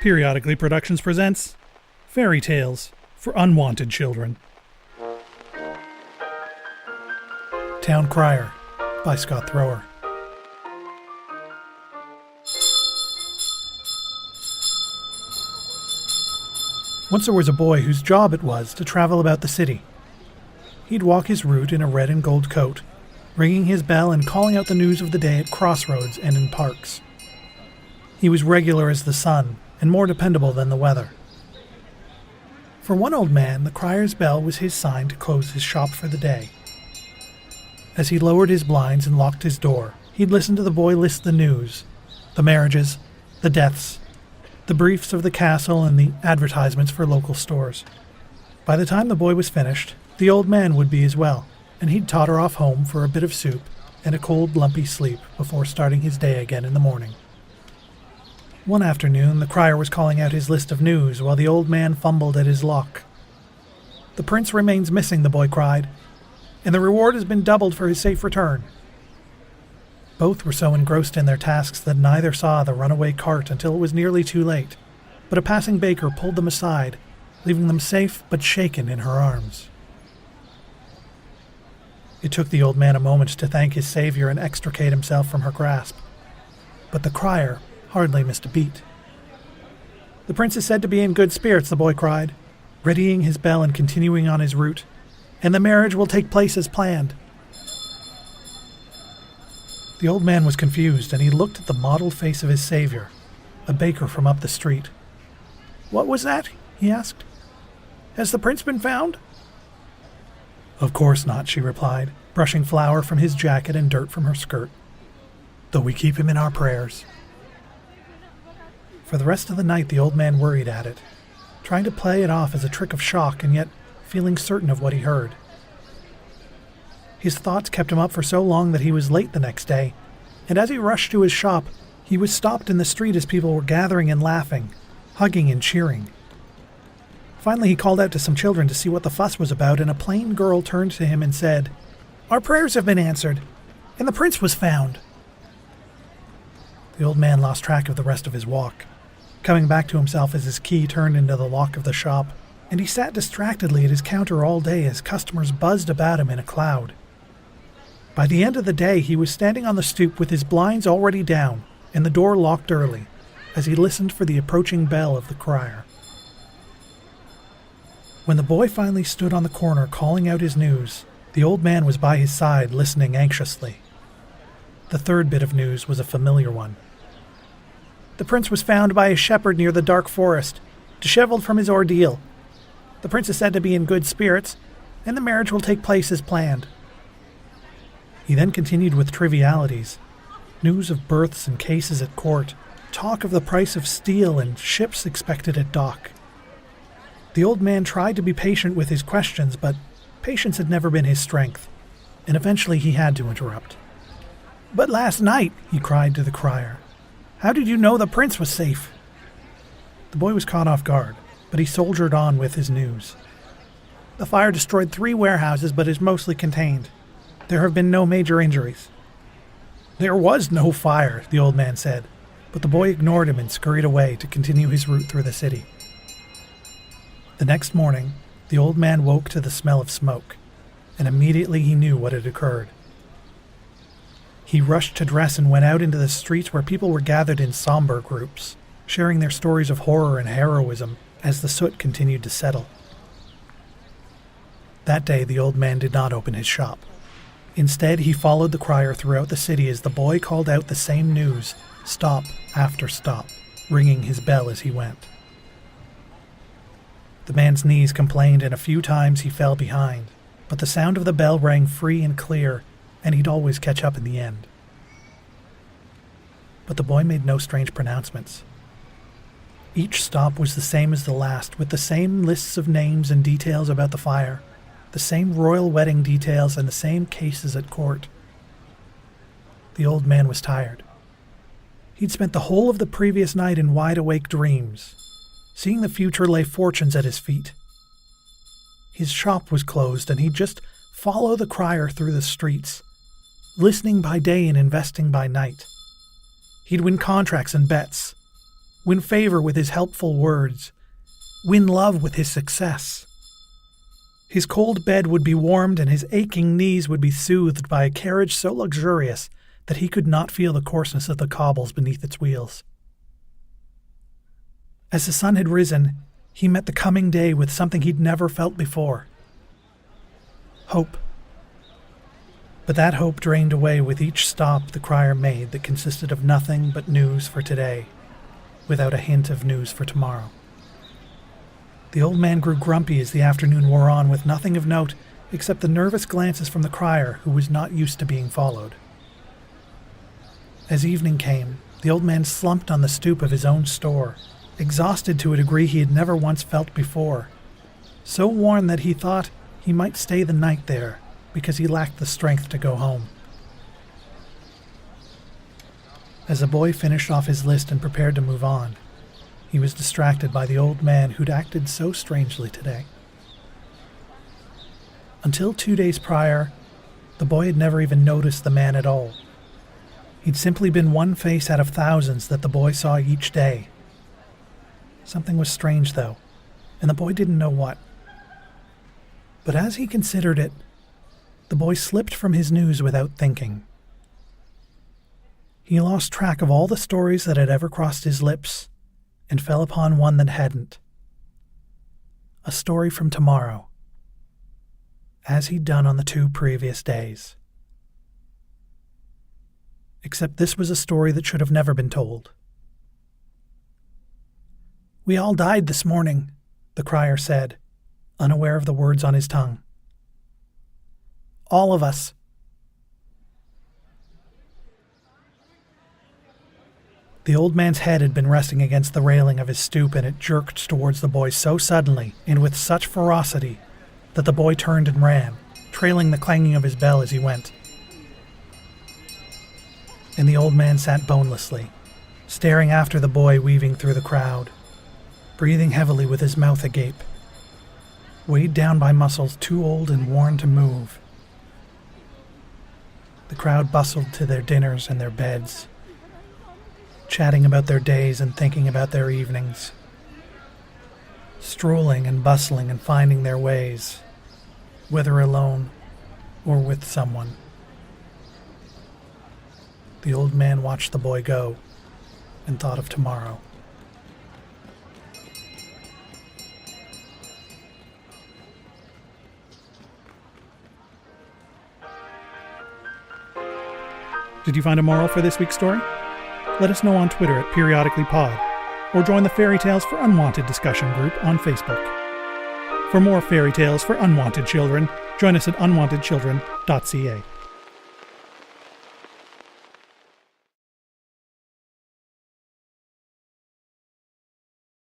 Periodically Productions presents Fairy Tales for Unwanted Children. Town Crier by Scott Thrower. Once there was a boy whose job it was to travel about the city. He'd walk his route in a red and gold coat, ringing his bell and calling out the news of the day at crossroads and in parks. He was regular as the sun and more dependable than the weather. For one old man, the crier's bell was his sign to close his shop for the day. As he lowered his blinds and locked his door, he'd listen to the boy list the news, the marriages, the deaths, the briefs of the castle, and the advertisements for local stores. By the time the boy was finished, the old man would be as well, and he'd totter off home for a bit of soup and a cold, lumpy sleep before starting his day again in the morning. One afternoon, the crier was calling out his list of news while the old man fumbled at his lock. "The prince remains missing," the boy cried, "and the reward has been doubled for his safe return." Both were so engrossed in their tasks that neither saw the runaway cart until it was nearly too late, but a passing baker pulled them aside, leaving them safe but shaken in her arms. It took the old man a moment to thank his savior and extricate himself from her grasp, but the crier hardly missed a beat. "The prince is said to be in good spirits," the boy cried, readying his bell and continuing on his route, "and the marriage will take place as planned." The old man was confused, and he looked at the mottled face of his savior, a baker from up the street. "What was that?" he asked. "Has the prince been found?" "Of course not," she replied, brushing flour from his jacket and dirt from her skirt, "though we keep him in our prayers." For the rest of the night the old man worried at it, trying to play it off as a trick of shock and yet feeling certain of what he heard. His thoughts kept him up for so long that he was late the next day, and as he rushed to his shop, he was stopped in the street as people were gathering and laughing, hugging and cheering. Finally he called out to some children to see what the fuss was about, and a plain girl turned to him and said, "Our prayers have been answered, and the prince was found." The old man lost track of the rest of his walk, coming back to himself as his key turned into the lock of the shop, and he sat distractedly at his counter all day as customers buzzed about him in a cloud. By the end of the day, he was standing on the stoop with his blinds already down and the door locked early, as he listened for the approaching bell of the crier. When the boy finally stood on the corner calling out his news, the old man was by his side listening anxiously. The third bit of news was a familiar one. "The prince was found by a shepherd near the dark forest, disheveled from his ordeal. The prince is said to be in good spirits, and the marriage will take place as planned." He then continued with trivialities, news of births and cases at court, talk of the price of steel and ships expected at dock. The old man tried to be patient with his questions, but patience had never been his strength, and eventually he had to interrupt. "But last night," he cried to the crier, "how did you know the prince was safe?" The boy was caught off guard, but he soldiered on with his news. "The fire destroyed 3 warehouses, but is mostly contained. There have been no major injuries." "There was no fire," the old man said, but the boy ignored him and scurried away to continue his route through the city. The next morning, the old man woke to the smell of smoke, and immediately he knew what had occurred. He rushed to dress and went out into the streets where people were gathered in somber groups, sharing their stories of horror and heroism as the soot continued to settle. That day the old man did not open his shop. Instead, he followed the crier throughout the city as the boy called out the same news, stop after stop, ringing his bell as he went. The man's knees complained, and a few times he fell behind, but the sound of the bell rang free and clear, and he'd always catch up in the end. But the boy made no strange pronouncements. Each stop was the same as the last, with the same lists of names and details about the fire, the same royal wedding details, and the same cases at court. The old man was tired. He'd spent the whole of the previous night in wide-awake dreams, seeing the future lay fortunes at his feet. His shop was closed, and he'd just follow the crier through the streets, listening by day and investing by night. He'd win contracts and bets, win favor with his helpful words, win love with his success. His cold bed would be warmed and his aching knees would be soothed by a carriage so luxurious that he could not feel the coarseness of the cobbles beneath its wheels. As the sun had risen, he met the coming day with something he'd never felt before. Hope. But that hope drained away with each stop the crier made that consisted of nothing but news for today, without a hint of news for tomorrow. The old man grew grumpy as the afternoon wore on, with nothing of note except the nervous glances from the crier, who was not used to being followed. As evening came, the old man slumped on the stoop of his own store, exhausted to a degree he had never once felt before, so worn that he thought he might stay the night there because he lacked the strength to go home. As the boy finished off his list and prepared to move on, he was distracted by the old man who'd acted so strangely today. Until 2 days prior, the boy had never even noticed the man at all. He'd simply been one face out of thousands that the boy saw each day. Something was strange, though, and the boy didn't know what. But as he considered it, the boy slipped from his news without thinking. He lost track of all the stories that had ever crossed his lips and fell upon one that hadn't. A story from tomorrow, as he'd done on the 2 previous days. Except this was a story that should have never been told. "We all died this morning," the crier said, unaware of the words on his tongue. "All of us." The old man's head had been resting against the railing of his stoop, and it jerked towards the boy so suddenly and with such ferocity that the boy turned and ran, trailing the clanging of his bell as he went. And the old man sat bonelessly, staring after the boy weaving through the crowd, breathing heavily with his mouth agape, weighed down by muscles too old and worn to move. The crowd bustled to their dinners and their beds, chatting about their days and thinking about their evenings, strolling and bustling and finding their ways, whether alone or with someone. The old man watched the boy go and thought of tomorrow. Did you find a moral for this week's story? Let us know on Twitter at periodicallypod, or join the Fairy Tales for Unwanted discussion group on Facebook. For more fairy tales for unwanted children, join us at unwantedchildren.ca.